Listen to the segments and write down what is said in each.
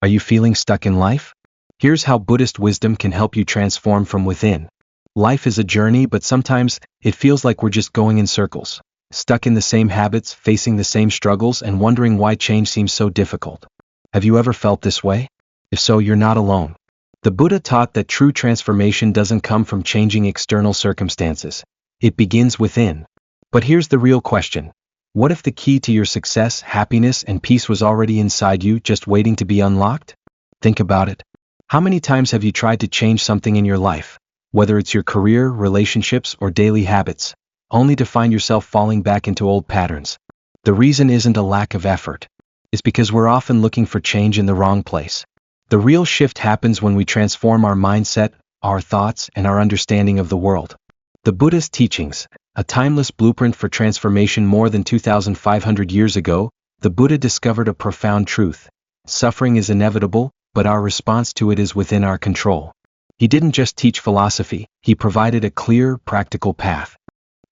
Are you feeling stuck in life? Here's how Buddhist wisdom can help you transform from within. Life is a journey, but sometimes it feels like we're just going in circles, stuck in the same habits, facing the same struggles, and wondering why change seems so difficult. Have you ever felt this way? If so, you're not alone. The Buddha taught that true transformation doesn't come from changing external circumstances. It begins within. But here's the real question. What if the key to your success, happiness, and peace was already inside you, just waiting to be unlocked? Think about it. How many times have you tried to change something in your life, whether it's your career, relationships, or daily habits, only to find yourself falling back into old patterns? The reason isn't a lack of effort. It's because we're often looking for change in the wrong place. The real shift happens when we transform our mindset, our thoughts, and our understanding of the world. The Buddha's teachings, a timeless blueprint for transformation. More than 2,500 years ago, the Buddha discovered a profound truth. Suffering is inevitable, but our response to it is within our control. He didn't just teach philosophy, he provided a clear, practical path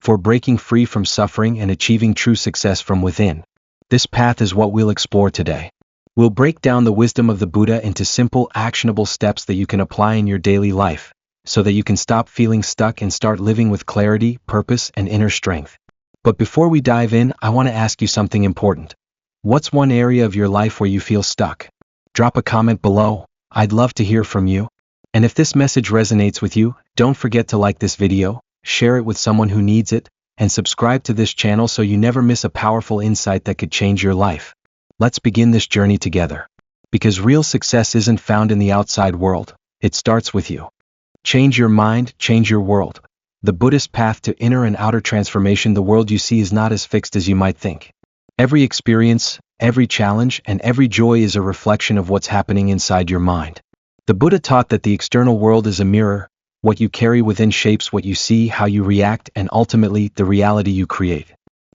for breaking free from suffering and achieving true success from within. This path is what we'll explore today. We'll break down the wisdom of the Buddha into simple, actionable steps that you can apply in your daily life, so that you can stop feeling stuck and start living with clarity, purpose, and inner strength. But before we dive in, I want to ask you something important. What's one area of your life where you feel stuck? Drop a comment below. I'd love to hear from you. And if this message resonates with you, don't forget to like this video, share it with someone who needs it, and subscribe to this channel so you never miss a powerful insight that could change your life. Let's begin this journey together. Because real success isn't found in the outside world, it starts with you. Change your mind, change your world. The Buddhist path to inner and outer transformation. The world you see is not as fixed as you might think. Every experience, every challenge, and every joy is a reflection of what's happening inside your mind. The Buddha taught that the external world is a mirror. What you carry within shapes what you see, how you react, and ultimately the reality you create.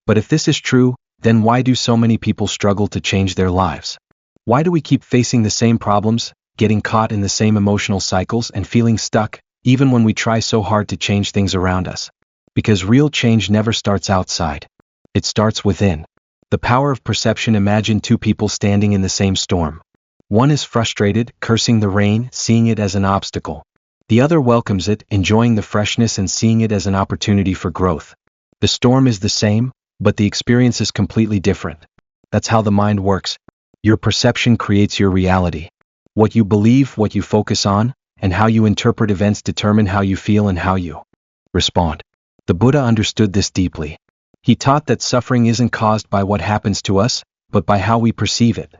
But if this is true, then why do so many people struggle to change their lives? Why do we keep facing the same problems, getting caught in the same emotional cycles, and feeling stuck, even when we try so hard to change things around us? Because real change never starts outside. It starts within. The power of perception. Imagine two people standing in the same storm. One is frustrated, cursing the rain, seeing it as an obstacle. The other welcomes it, enjoying the freshness and seeing it as an opportunity for growth. The storm is the same, but the experience is completely different. That's how the mind works. Your perception creates your reality. What you believe, what you focus on, and how you interpret events determine how you feel and how you respond. The Buddha understood this deeply. He taught that suffering isn't caused by what happens to us, but by how we perceive it.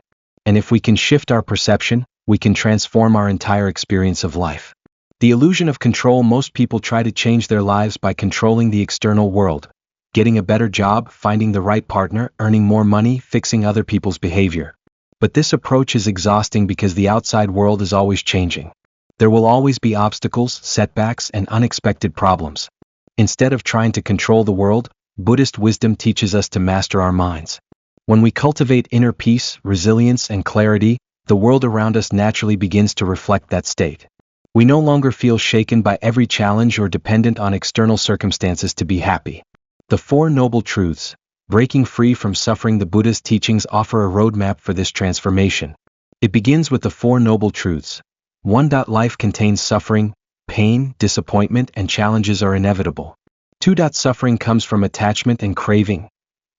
And if we can shift our perception, we can transform our entire experience of life. The illusion of control. Most people try to change their lives by controlling the external world. Getting a better job, finding the right partner, earning more money, fixing other people's behavior. But this approach is exhausting because the outside world is always changing. There will always be obstacles, setbacks, and unexpected problems. Instead of trying to control the world, Buddhist wisdom teaches us to master our minds. When we cultivate inner peace, resilience, and clarity, the world around us naturally begins to reflect that state. We no longer feel shaken by every challenge or dependent on external circumstances to be happy. The Four Noble Truths. Breaking free from suffering. The Buddha's teachings offer a roadmap for this transformation. It begins with the Four Noble Truths. 1. Life contains suffering, pain, disappointment, and challenges are inevitable. 2. Suffering comes from attachment and craving.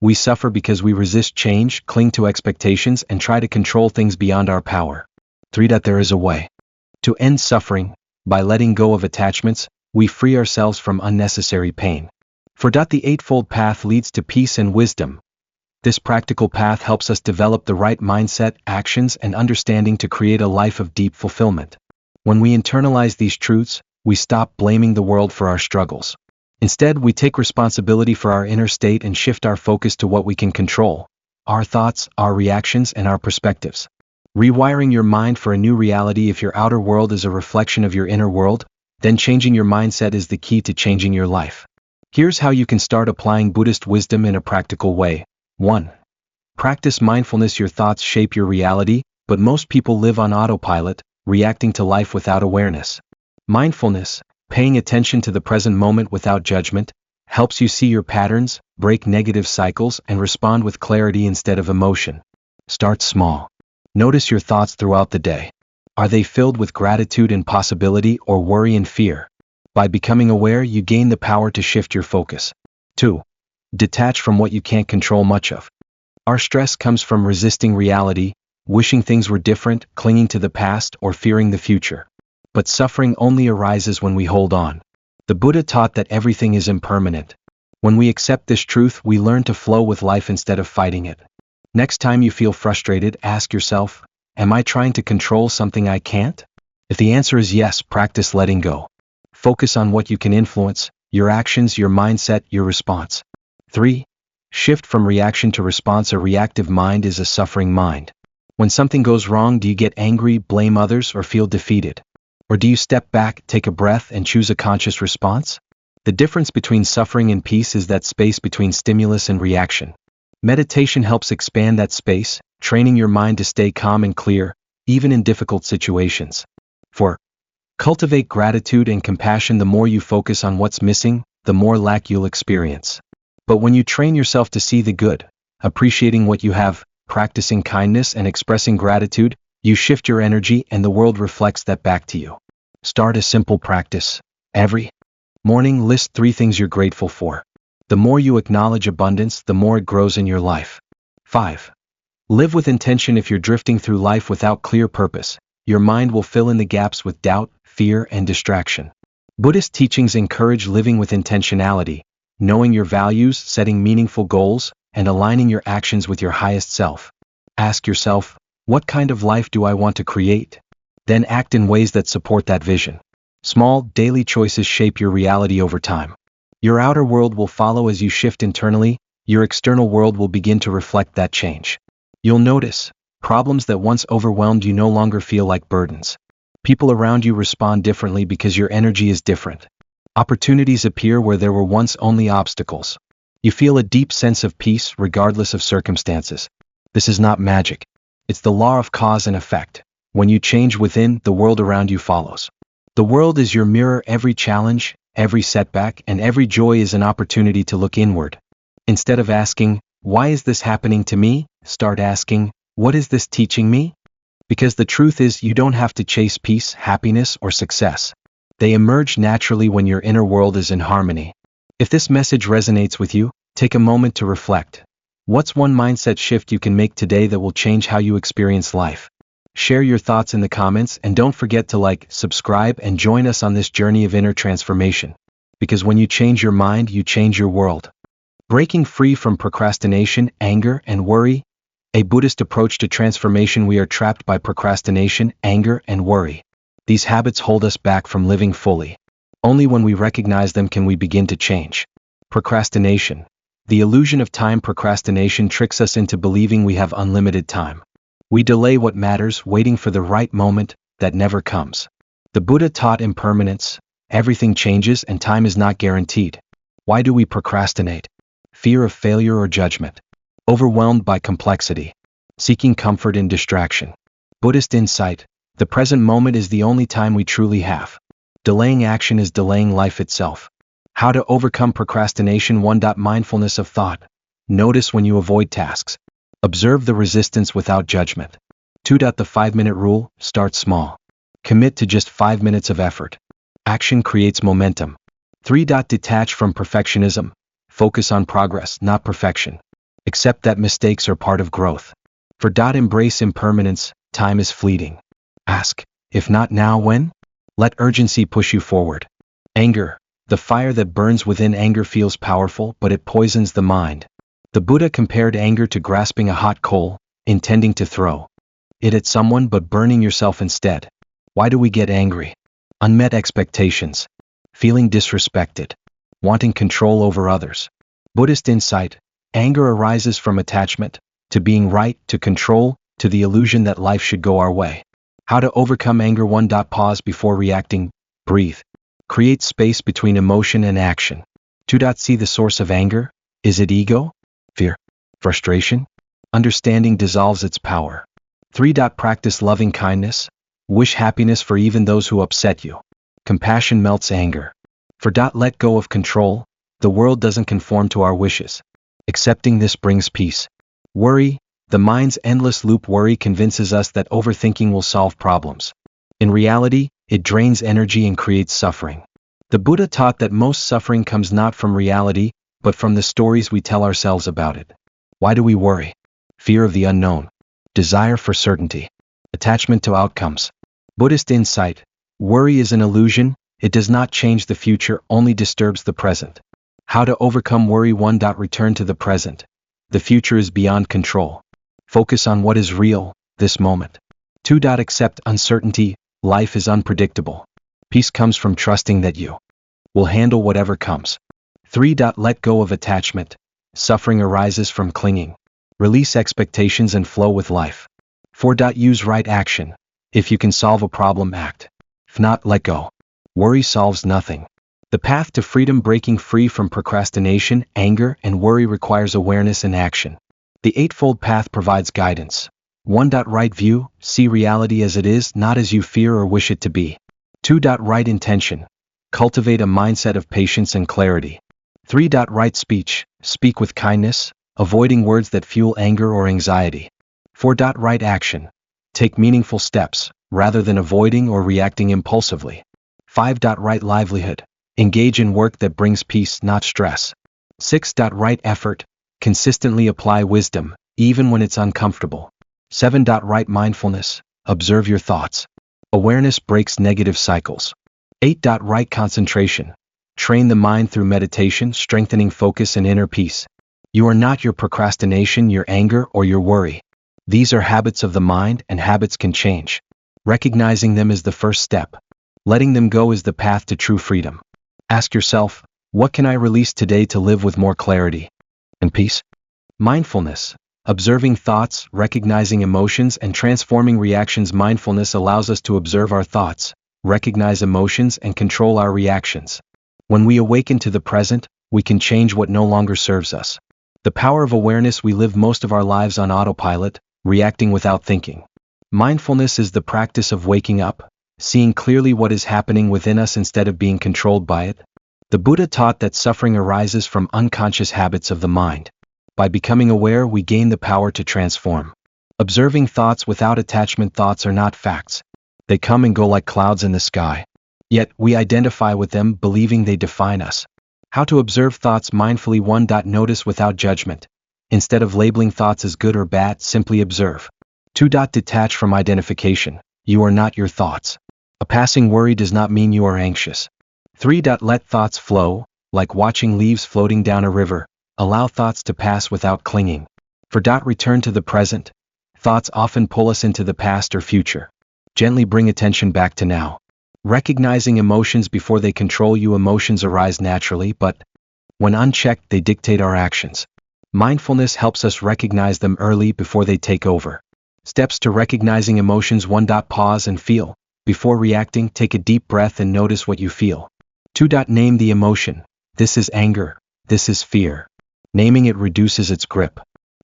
We suffer because we resist change, cling to expectations, and try to control things beyond our power. 3. There is a way to end suffering. By letting go of attachments, we free ourselves from unnecessary pain. 4. The Eightfold Path leads to peace and wisdom. This practical path helps us develop the right mindset, actions, and understanding to create a life of deep fulfillment. When we internalize these truths, we stop blaming the world for our struggles. Instead, we take responsibility for our inner state and shift our focus to what we can control: our thoughts, our reactions, and our perspectives. Rewiring your mind for a new reality. If your outer world is a reflection of your inner world, then changing your mindset is the key to changing your life. Here's how you can start applying Buddhist wisdom in a practical way. 1. Practice mindfulness. Your thoughts shape your reality, but most people live on autopilot, reacting to life without awareness. Mindfulness, paying attention to the present moment without judgment, helps you see your patterns, break negative cycles, and respond with clarity instead of emotion. Start small. Notice your thoughts throughout the day. Are they filled with gratitude and possibility or worry and fear? By becoming aware, you gain the power to shift your focus. 2. Detach from what you can't control much of. Our stress comes from resisting reality, wishing things were different, clinging to the past, or fearing the future. But suffering only arises when we hold on. The Buddha taught that everything is impermanent. When we accept this truth, we learn to flow with life instead of fighting it. Next time you feel frustrated, ask yourself, am I trying to control something I can't? If the answer is yes, practice letting go. Focus on what you can influence, your actions, your mindset, your response. 3. Shift from reaction to response. A reactive mind is a suffering mind. When something goes wrong, do you get angry, blame others, or feel defeated? Or do you step back, take a breath, and choose a conscious response? The difference between suffering and peace is that space between stimulus and reaction. Meditation helps expand that space, training your mind to stay calm and clear, even in difficult situations. 4. Cultivate gratitude and compassion. The more you focus on what's missing, the more lack you'll experience. But when you train yourself to see the good, appreciating what you have, practicing kindness and expressing gratitude, you shift your energy and the world reflects that back to you. Start a simple practice. Every morning, list 3 things you're grateful for. The more you acknowledge abundance, the more it grows in your life. 5. Live with intention. If you're drifting through life without clear purpose, your mind will fill in the gaps with doubt, fear, and distraction. Buddhist teachings encourage living with intentionality, knowing your values, setting meaningful goals, and aligning your actions with your highest self. Ask yourself, what kind of life do I want to create? Then act in ways that support that vision. Small, daily choices shape your reality over time. Your outer world will follow as you shift internally, your external world will begin to reflect that change. You'll notice, problems that once overwhelmed you no longer feel like burdens. People around you respond differently because your energy is different. Opportunities appear where there were once only obstacles. You feel a deep sense of peace regardless of circumstances. This is not magic. It's the law of cause and effect. When you change within, the world around you follows. The world is your mirror. Every challenge, every setback, and every joy is an opportunity to look inward. Instead of asking, why is this happening to me? Start asking, what is this teaching me? Because the truth is, you don't have to chase peace, happiness, or success. They emerge naturally when your inner world is in harmony. If this message resonates with you, take a moment to reflect. What's one mindset shift you can make today that will change how you experience life? Share your thoughts in the comments and don't forget to like, subscribe, and join us on this journey of inner transformation. Because when you change your mind, you change your world. Breaking free from procrastination, anger, and worry. A Buddhist approach to transformation. We are trapped by procrastination, anger, and worry. These habits hold us back from living fully. Only when we recognize them can we begin to change. Procrastination. The illusion of time. Procrastination tricks us into believing we have unlimited time. We delay what matters, waiting for the right moment that never comes. The Buddha taught impermanence. Everything changes and time is not guaranteed. Why do we procrastinate? Fear of failure or judgment. Overwhelmed by complexity. Seeking comfort in distraction. Buddhist insight. The present moment is the only time we truly have. Delaying action is delaying life itself. How to overcome procrastination. 1. Mindfulness of thought. Notice when you avoid tasks. Observe the resistance without judgment. 2. The 5-minute rule. Start small. Commit to just 5 minutes of effort. Action creates momentum. 3. Detach from perfectionism. Focus on progress, not perfection. Accept that mistakes are part of growth. 4. Embrace impermanence. Time is fleeting. Ask, if not now, when? Let urgency push you forward. Anger. The fire that burns within. Anger feels powerful, but it poisons the mind. The Buddha compared anger to grasping a hot coal, intending to throw it at someone but burning yourself instead. Why do we get angry? Unmet expectations. Feeling disrespected. Wanting control over others. Buddhist insight. Anger arises from attachment, to being right, to control, to the illusion that life should go our way. How to overcome anger. 1. Pause before reacting. Breathe. Create space between emotion and action. 2. See the source of anger. Is it ego? Fear? Frustration? Understanding dissolves its power. 3. Practice loving kindness. Wish happiness for even those who upset you. Compassion melts anger. 4. Let go of control. The world doesn't conform to our wishes. Accepting this brings peace. Worry. The mind's endless loop worry convinces us that overthinking will solve problems. In reality, it drains energy and creates suffering. The Buddha taught that most suffering comes not from reality, but from the stories we tell ourselves about it. Why do we worry? Fear of the unknown. Desire for certainty. Attachment to outcomes. Buddhist insight. Worry is an illusion, it does not change the future, only disturbs the present. How to overcome worry. 1. Return to the present. The future is beyond control. Focus on what is real, this moment. 2. Accept uncertainty, life is unpredictable. Peace comes from trusting that you will handle whatever comes. 3. Let go of attachment. Suffering arises from clinging. Release expectations and flow with life. 4. Use right action. If you can solve a problem, act. If not, let go. Worry solves nothing. The path to freedom. Breaking free from procrastination, anger, and worry requires awareness and action. The Eightfold Path provides guidance. 1. Right view. See reality as it is, not as you fear or wish it to be. 2. Right intention. Cultivate a mindset of patience and clarity. 3. Right speech. Speak with kindness, avoiding words that fuel anger or anxiety. 4. Right action. Take meaningful steps, rather than avoiding or reacting impulsively. 5. Right livelihood. Engage in work that brings peace, not stress. 6. Right effort. Consistently apply wisdom, even when it's uncomfortable. 7. Right mindfulness. Observe your thoughts. Awareness breaks negative cycles. 8. Right concentration. Train the mind through meditation, strengthening focus and inner peace. You are not your procrastination, your anger, or your worry. These are habits of the mind, and habits can change. Recognizing them is the first step. Letting them go is the path to true freedom. Ask yourself, what can I release today to live with more clarity and peace? Mindfulness. Observing thoughts, recognizing emotions, and transforming reactions. Mindfulness allows us to observe our thoughts, recognize emotions, and control our reactions. When we awaken to the present, we can change what no longer serves us. The power of awareness. We live most of our lives on autopilot, reacting without thinking. Mindfulness is the practice of waking up, seeing clearly what is happening within us instead of being controlled by it. The Buddha taught that suffering arises from unconscious habits of the mind. By becoming aware, we gain the power to transform. Observing thoughts without attachment. Thoughts are not facts. They come and go like clouds in the sky. Yet, we identify with them, believing they define us. How to observe thoughts mindfully. 1. Notice without judgment. Instead of labeling thoughts as good or bad, simply observe. 2. Detach from identification. You are not your thoughts. A passing worry does not mean you are anxious. 3. Let thoughts flow, like watching leaves floating down a river. Allow thoughts to pass without clinging. 4. Return to the present. Thoughts often pull us into the past or future. Gently bring attention back to now. Recognizing emotions before they control you. Emotions arise naturally, but when unchecked, they dictate our actions. Mindfulness helps us recognize them early before they take over. Steps to recognizing emotions. 1. Pause and feel. Before reacting, take a deep breath and notice what you feel. 2. Name the emotion. This is anger. This is fear. Naming it reduces its grip.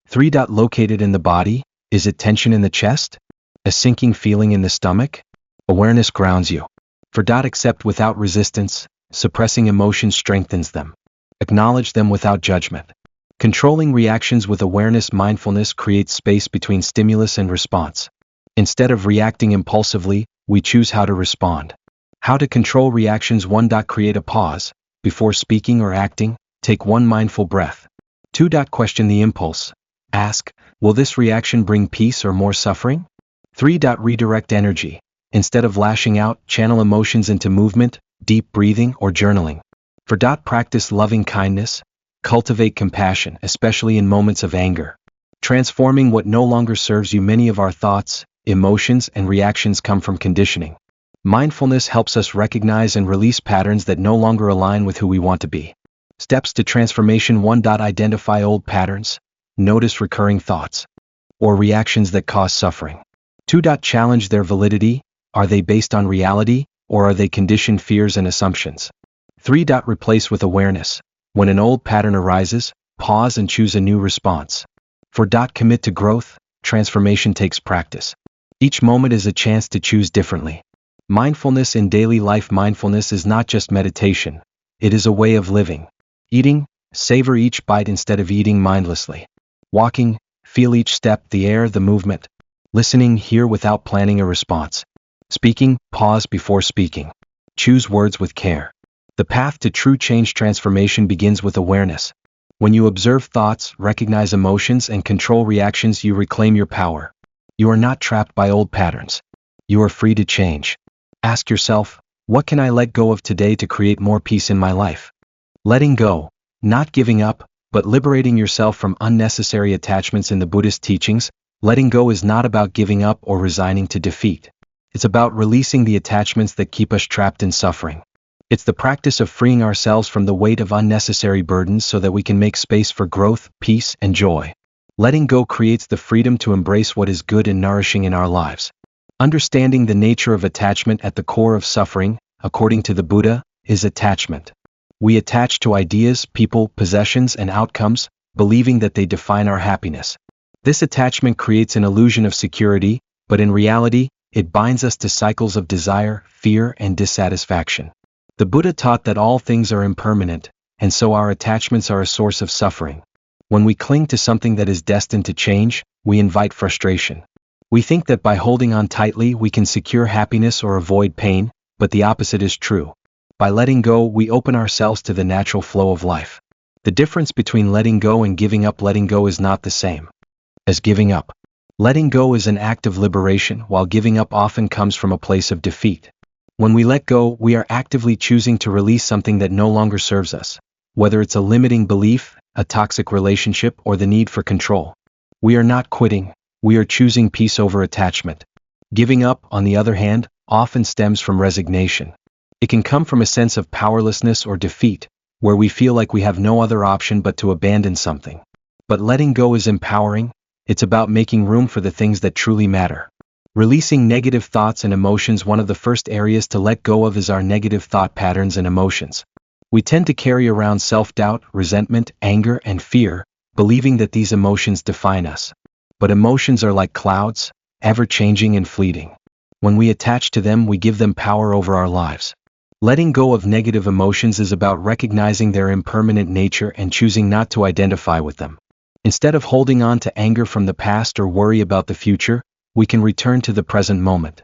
3. Locate it in the body. Is it tension in the chest? A sinking feeling in the stomach? Awareness grounds you. 4. Accept without resistance. Suppressing emotions strengthens them. Acknowledge them without judgment. Controlling reactions with awareness. Mindfulness creates space between stimulus and response. Instead of reacting impulsively, we choose how to respond. How to control reactions. 1. Create a pause. Before speaking or acting, take 1 mindful breath. 2. Question the impulse. Ask, will this reaction bring peace or more suffering? 3. Redirect energy. Instead of lashing out, channel emotions into movement, deep breathing, or journaling. 4. Practice loving kindness. Cultivate compassion, especially in moments of anger. Transforming what no longer serves you. Many of our thoughts, emotions, and reactions come from conditioning. Mindfulness helps us recognize and release patterns that no longer align with who we want to be. Steps to transformation. 1. Identify old patterns. Notice recurring thoughts or reactions that cause suffering. 2. Challenge their validity. Are they based on reality, or are they conditioned fears and assumptions? 3. Replace with awareness. When an old pattern arises, pause and choose a new response. 4. Commit to growth. Transformation takes practice. Each moment is a chance to choose differently. Mindfulness in daily life. Mindfulness is not just meditation. It is a way of living. Eating, savor each bite instead of eating mindlessly. Walking, Feel each step, the air, the movement. Listening, hear without planning a response. Speaking, pause before speaking. Choose words with care. The path to true change transformation begins with awareness. When you observe thoughts, recognize emotions, and control reactions, you reclaim your power. You are not trapped by old patterns. You are free to change. Ask yourself, what can I let go of today to create more peace in my life? Letting go, not giving up, but liberating yourself from unnecessary attachments. In the Buddhist teachings, letting go is not about giving up or resigning to defeat. It's about releasing the attachments that keep us trapped in suffering. It's the practice of freeing ourselves from the weight of unnecessary burdens so that we can make space for growth, peace, and joy. Letting go creates the freedom to embrace what is good and nourishing in our lives. Understanding the nature of attachment. At the core of suffering, according to the Buddha, is attachment. We attach to ideas, people, possessions, and outcomes, believing that they define our happiness. This attachment creates an illusion of security, but in reality, it binds us to cycles of desire, fear, and dissatisfaction. The Buddha taught that all things are impermanent, and so our attachments are a source of suffering. When we cling to something that is destined to change, we invite frustration. We think that by holding on tightly we can secure happiness or avoid pain, but the opposite is true. By letting go, we open ourselves to the natural flow of life. The difference between letting go and giving up. Letting go is not the same as giving up. Letting go is an act of liberation, while giving up often comes from a place of defeat. When we let go, we are actively choosing to release something that no longer serves us, whether it's a limiting belief, a toxic relationship, or the need for control. We are not quitting, we are choosing peace over attachment. Giving up, on the other hand, often stems from resignation. It can come from a sense of powerlessness or defeat, where we feel like we have no other option but to abandon something. But letting go is empowering. It's about making room for the things that truly matter. Releasing negative thoughts and emotions. One of the first areas to let go of is our negative thought patterns and emotions. We tend to carry around self-doubt, resentment, anger, and fear, believing that these emotions define us. But emotions are like clouds, ever-changing and fleeting. When we attach to them, we give them power over our lives. Letting go of negative emotions is about recognizing their impermanent nature and choosing not to identify with them. Instead of holding on to anger from the past or worry about the future, we can return to the present moment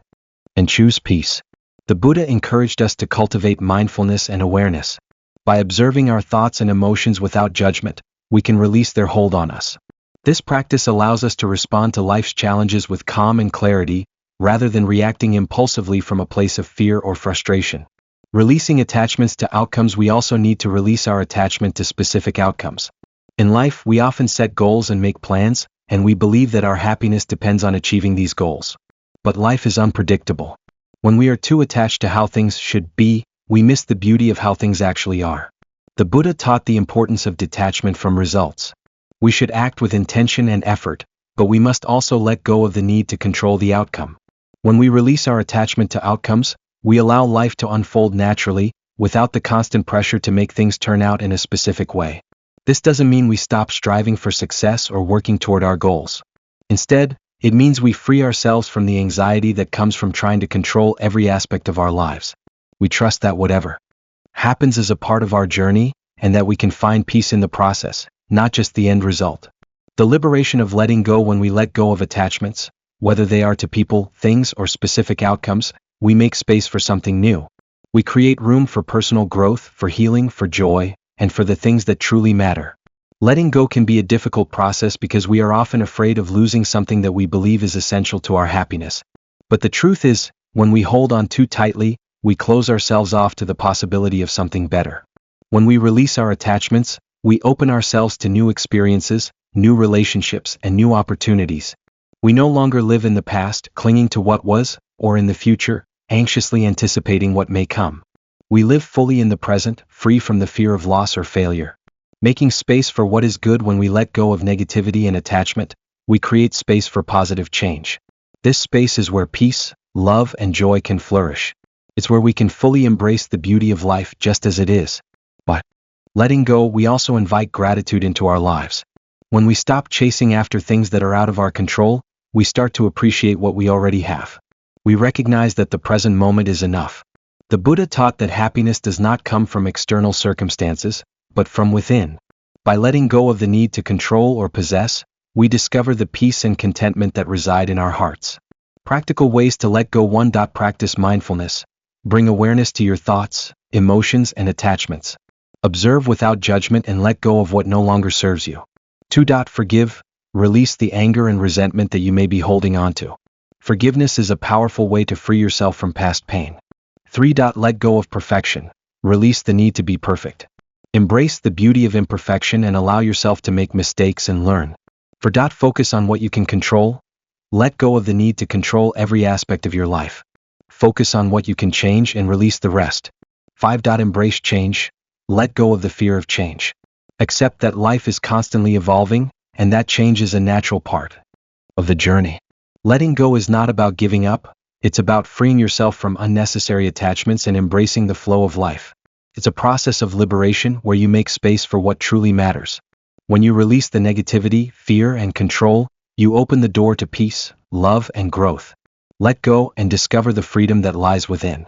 and choose peace. The Buddha encouraged us to cultivate mindfulness and awareness. By observing our thoughts and emotions without judgment, we can release their hold on us. This practice allows us to respond to life's challenges with calm and clarity, rather than reacting impulsively from a place of fear or frustration. Releasing attachments to outcomes. We also need to release our attachment to specific outcomes. In life, we often set goals and make plans, and we believe that our happiness depends on achieving these goals. But life is unpredictable. When we are too attached to how things should be, we miss the beauty of how things actually are. The Buddha taught the importance of detachment from results. We should act with intention and effort, but we must also let go of the need to control the outcome. When we release our attachment to outcomes, we allow life to unfold naturally, without the constant pressure to make things turn out in a specific way. This doesn't mean we stop striving for success or working toward our goals. Instead, it means we free ourselves from the anxiety that comes from trying to control every aspect of our lives. We trust that whatever happens is a part of our journey, and that we can find peace in the process, not just the end result. The liberation of letting go. When we let go of attachments, whether they are to people, things, or specific outcomes, we make space for something new. We create room for personal growth, for healing, for joy, and for the things that truly matter. Letting go can be a difficult process because we are often afraid of losing something that we believe is essential to our happiness. But the truth is, when we hold on too tightly, we close ourselves off to the possibility of something better. When we release our attachments, we open ourselves to new experiences, new relationships, and new opportunities. We no longer live in the past, clinging to what was, or in the future, anxiously anticipating what may come. We live fully in the present, free from the fear of loss or failure. Making space for what is good. When we let go of negativity and attachment, we create space for positive change. This space is where peace, love, and joy can flourish. It's where we can fully embrace the beauty of life just as it is. But letting go, we also invite gratitude into our lives. When we stop chasing after things that are out of our control, we start to appreciate what we already have. We recognize that the present moment is enough. The Buddha taught that happiness does not come from external circumstances, but from within. By letting go of the need to control or possess, we discover the peace and contentment that reside in our hearts. Practical ways to let go. 1. Practice mindfulness. Bring awareness to your thoughts, emotions, and attachments. Observe without judgment and let go of what no longer serves you. 2. Forgive. Release the anger and resentment that you may be holding onto. Forgiveness is a powerful way to free yourself from past pain. 3. Let go of perfection. Release the need to be perfect. Embrace the beauty of imperfection and allow yourself to make mistakes and learn. 4. Focus on what you can control. Let go of the need to control every aspect of your life. Focus on what you can change and release the rest. 5. Embrace change. Let go of the fear of change. Accept that life is constantly evolving, and that change is a natural part of the journey. Letting go is not about giving up, it's about freeing yourself from unnecessary attachments and embracing the flow of life. It's a process of liberation where you make space for what truly matters. When you release the negativity, fear, and control, you open the door to peace, love, and growth. Let go and discover the freedom that lies within.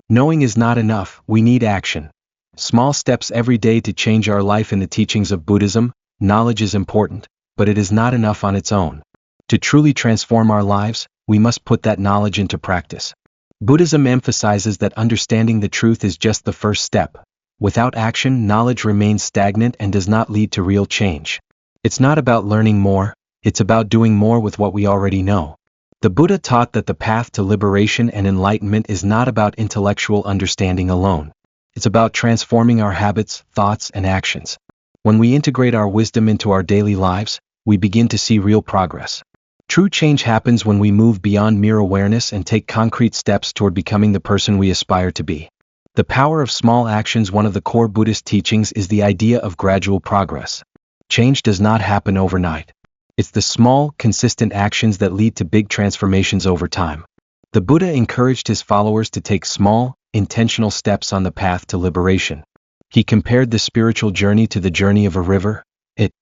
Knowing is not enough, we need action. Small steps every day to change our life. In the teachings of Buddhism, knowledge is important, but it is not enough on its own. To truly transform our lives, we must put that knowledge into practice. Buddhism emphasizes that understanding the truth is just the first step. Without action, knowledge remains stagnant and does not lead to real change. It's not about learning more, it's about doing more with what we already know. The Buddha taught that the path to liberation and enlightenment is not about intellectual understanding alone. It's about transforming our habits, thoughts, and actions. When we integrate our wisdom into our daily lives, we begin to see real progress. True change happens when we move beyond mere awareness and take concrete steps toward becoming the person we aspire to be. The power of small actions. One of the core Buddhist teachings is the idea of gradual progress. Change does not happen overnight. It's the small, consistent actions that lead to big transformations over time. The Buddha encouraged his followers to take small, intentional steps on the path to liberation. He compared the spiritual journey to the journey of a river. It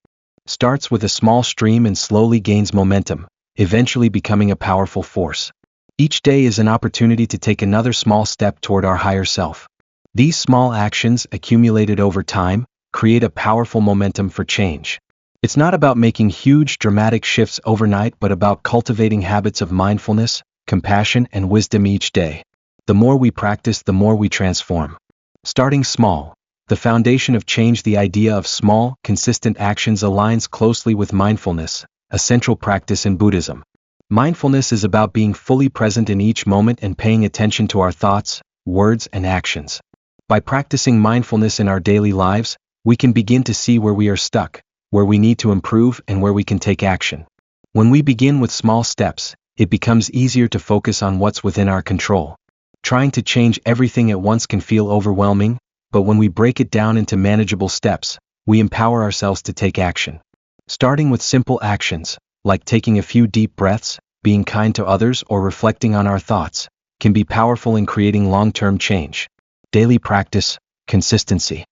starts with a small stream and slowly gains momentum, eventually becoming a powerful force. Each day is an opportunity to take another small step toward our higher self. These small actions, accumulated over time, create a powerful momentum for change. It's not about making huge, dramatic shifts overnight, but about cultivating habits of mindfulness, compassion, and wisdom each day. The more we practice, the more we transform. Starting small. The foundation of change. The idea of small, consistent actions aligns closely with mindfulness, a central practice in Buddhism. Mindfulness is about being fully present in each moment and paying attention to our thoughts, words, and actions. By practicing mindfulness in our daily lives, we can begin to see where we are stuck, where we need to improve, and where we can take action. When we begin with small steps, it becomes easier to focus on what's within our control. Trying to change everything at once can feel overwhelming, but when we break it down into manageable steps, we empower ourselves to take action. Starting with simple actions, like taking a few deep breaths, being kind to others, or reflecting on our thoughts, can be powerful in creating long-term change. Daily practice, consistency.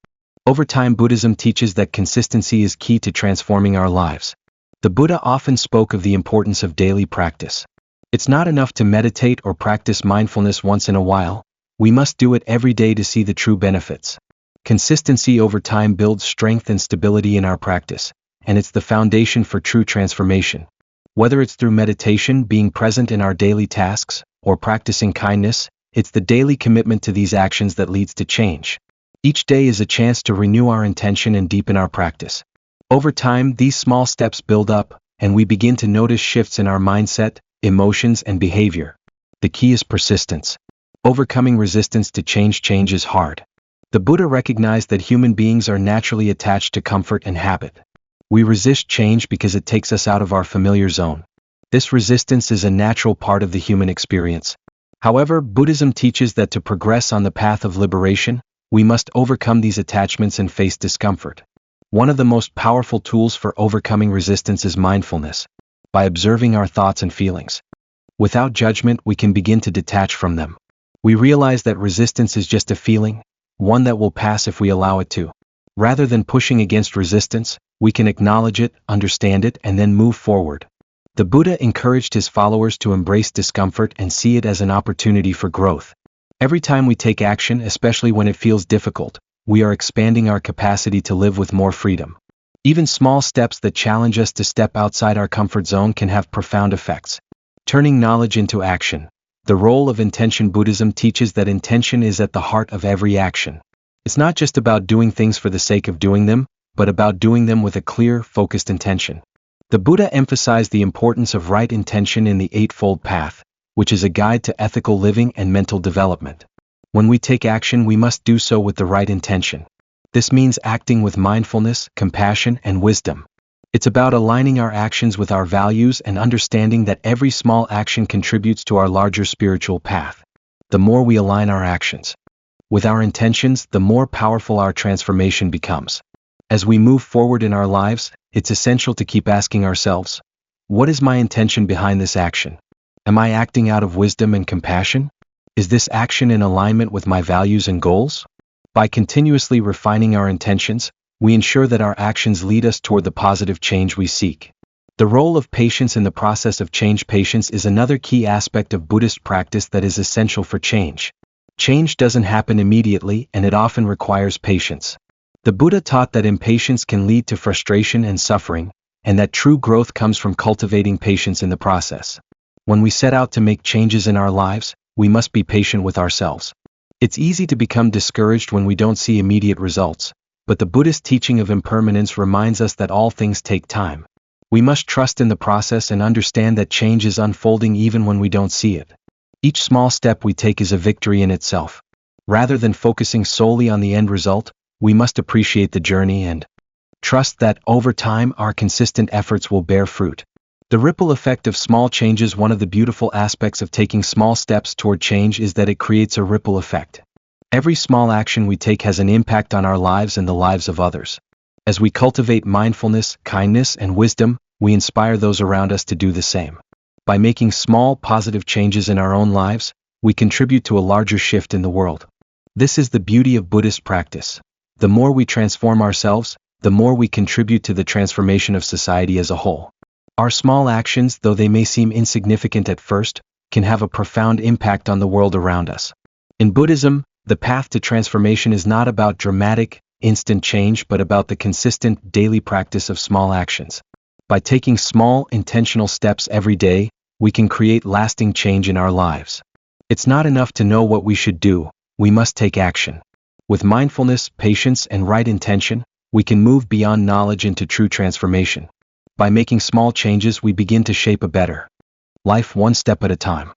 Over time, Buddhism teaches that consistency is key to transforming our lives. The Buddha often spoke of the importance of daily practice. It's not enough to meditate or practice mindfulness once in a while. We must do it every day to see the true benefits. Consistency over time builds strength and stability in our practice, and it's the foundation for true transformation. Whether it's through meditation, being present in our daily tasks, or practicing kindness, it's the daily commitment to these actions that leads to change. Each day is a chance to renew our intention and deepen our practice. Over time, these small steps build up, and we begin to notice shifts in our mindset, emotions, and behavior. The key is persistence. Overcoming resistance to change is hard. The Buddha recognized that human beings are naturally attached to comfort and habit. We resist change because it takes us out of our familiar zone. This resistance is a natural part of the human experience. However, Buddhism teaches that to progress on the path of liberation, we must overcome these attachments and face discomfort. One of the most powerful tools for overcoming resistance is mindfulness. By observing our thoughts and feelings, without judgment, we can begin to detach from them. We realize that resistance is just a feeling, one that will pass if we allow it to. Rather than pushing against resistance, we can acknowledge it, understand it, and then move forward. The Buddha encouraged his followers to embrace discomfort and see it as an opportunity for growth. Every time we take action, especially when it feels difficult, we are expanding our capacity to live with more freedom. Even small steps that challenge us to step outside our comfort zone can have profound effects. Turning knowledge into action. The role of intention. Buddhism teaches that intention is at the heart of every action. It's not just about doing things for the sake of doing them, but about doing them with a clear, focused intention. The Buddha emphasized the importance of right intention in the Eightfold Path, which is a guide to ethical living and mental development. When we take action, we must do so with the right intention. This means acting with mindfulness, compassion, and wisdom. It's about aligning our actions with our values and understanding that every small action contributes to our larger spiritual path. The more we align our actions with our intentions, the more powerful our transformation becomes. As we move forward in our lives, it's essential to keep asking ourselves, what is my intention behind this action? Am I acting out of wisdom and compassion? Is this action in alignment with my values and goals? By continuously refining our intentions, we ensure that our actions lead us toward the positive change we seek. The role of patience in the process of change. Patience is another key aspect of Buddhist practice that is essential for change. Change doesn't happen immediately, and it often requires patience. The Buddha taught that impatience can lead to frustration and suffering, and that true growth comes from cultivating patience in the process. When we set out to make changes in our lives, we must be patient with ourselves. It's easy to become discouraged when we don't see immediate results, but the Buddhist teaching of impermanence reminds us that all things take time. We must trust in the process and understand that change is unfolding even when we don't see it. Each small step we take is a victory in itself. Rather than focusing solely on the end result, we must appreciate the journey and trust that, over time, our consistent efforts will bear fruit. The ripple effect of small changes. One of the beautiful aspects of taking small steps toward change is that it creates a ripple effect. Every small action we take has an impact on our lives and the lives of others. As we cultivate mindfulness, kindness, and wisdom, we inspire those around us to do the same. By making small, positive changes in our own lives, we contribute to a larger shift in the world. This is the beauty of Buddhist practice. The more we transform ourselves, the more we contribute to the transformation of society as a whole. Our small actions, though they may seem insignificant at first, can have a profound impact on the world around us. In Buddhism, the path to transformation is not about dramatic, instant change but about the consistent, daily practice of small actions. By taking small, intentional steps every day, we can create lasting change in our lives. It's not enough to know what we should do, we must take action. With mindfulness, patience, and right intention, we can move beyond knowledge into true transformation. By making small changes, we begin to shape a better life one step at a time.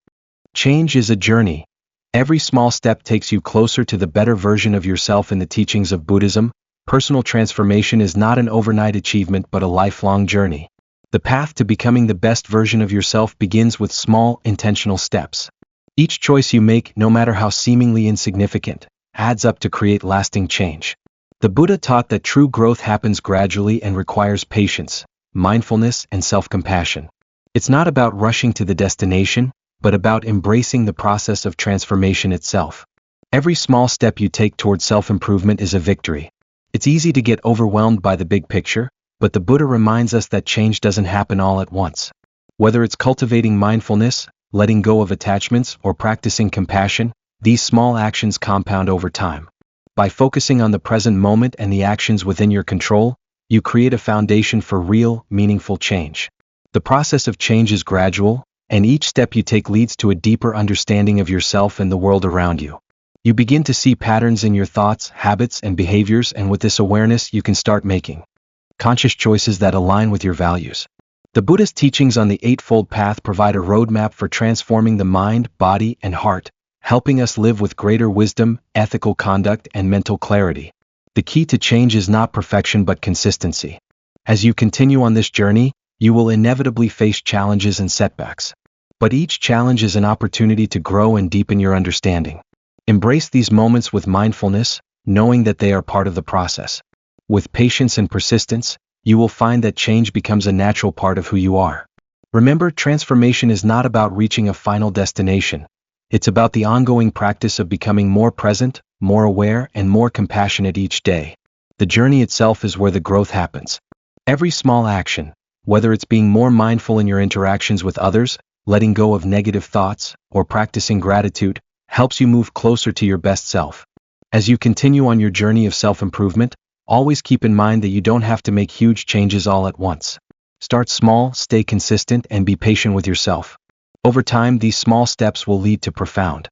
Change is a journey. Every small step takes you closer to the better version of yourself. In the teachings of Buddhism, personal transformation is not an overnight achievement but a lifelong journey. The path to becoming the best version of yourself begins with small, intentional steps. Each choice you make, no matter how seemingly insignificant, adds up to create lasting change. The Buddha taught that true growth happens gradually and requires patience, mindfulness, and self-compassion. It's not about rushing to the destination, but about embracing the process of transformation itself. Every small step you take towards self-improvement is a victory. It's easy to get overwhelmed by the big picture, but the Buddha reminds us that change doesn't happen all at once. Whether it's cultivating mindfulness, letting go of attachments, or practicing compassion, these small actions compound over time. By focusing on the present moment and the actions within your control, you create a foundation for real, meaningful change. The process of change is gradual, and each step you take leads to a deeper understanding of yourself and the world around you. You begin to see patterns in your thoughts, habits, and behaviors, and with this awareness you can start making conscious choices that align with your values. The Buddhist teachings on the Eightfold Path provide a roadmap for transforming the mind, body, and heart, helping us live with greater wisdom, ethical conduct, and mental clarity. The key to change is not perfection but consistency. As you continue on this journey, you will inevitably face challenges and setbacks. But each challenge is an opportunity to grow and deepen your understanding. Embrace these moments with mindfulness, knowing that they are part of the process. With patience and persistence, you will find that change becomes a natural part of who you are. Remember, transformation is not about reaching a final destination. It's about the ongoing practice of becoming more present, more aware, and more compassionate each day. The journey itself is where the growth happens. Every small action, whether it's being more mindful in your interactions with others, letting go of negative thoughts, or practicing gratitude, helps you move closer to your best self. As you continue on your journey of self-improvement, Always keep in mind that you don't have to make huge changes all at once. Start small, stay consistent, and be patient with yourself. Over time, these small steps will lead to profound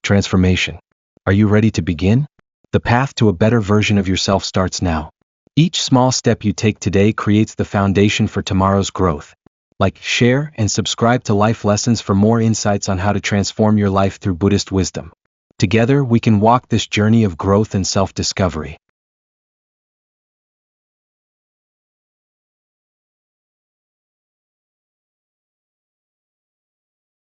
transformation. Are you ready to begin? The path to a better version of yourself starts now. Each small step you take today creates the foundation for tomorrow's growth. Like, share, and subscribe to Life Lessons for more insights on how to transform your life through Buddhist wisdom. Together, we can walk this journey of growth and self-discovery.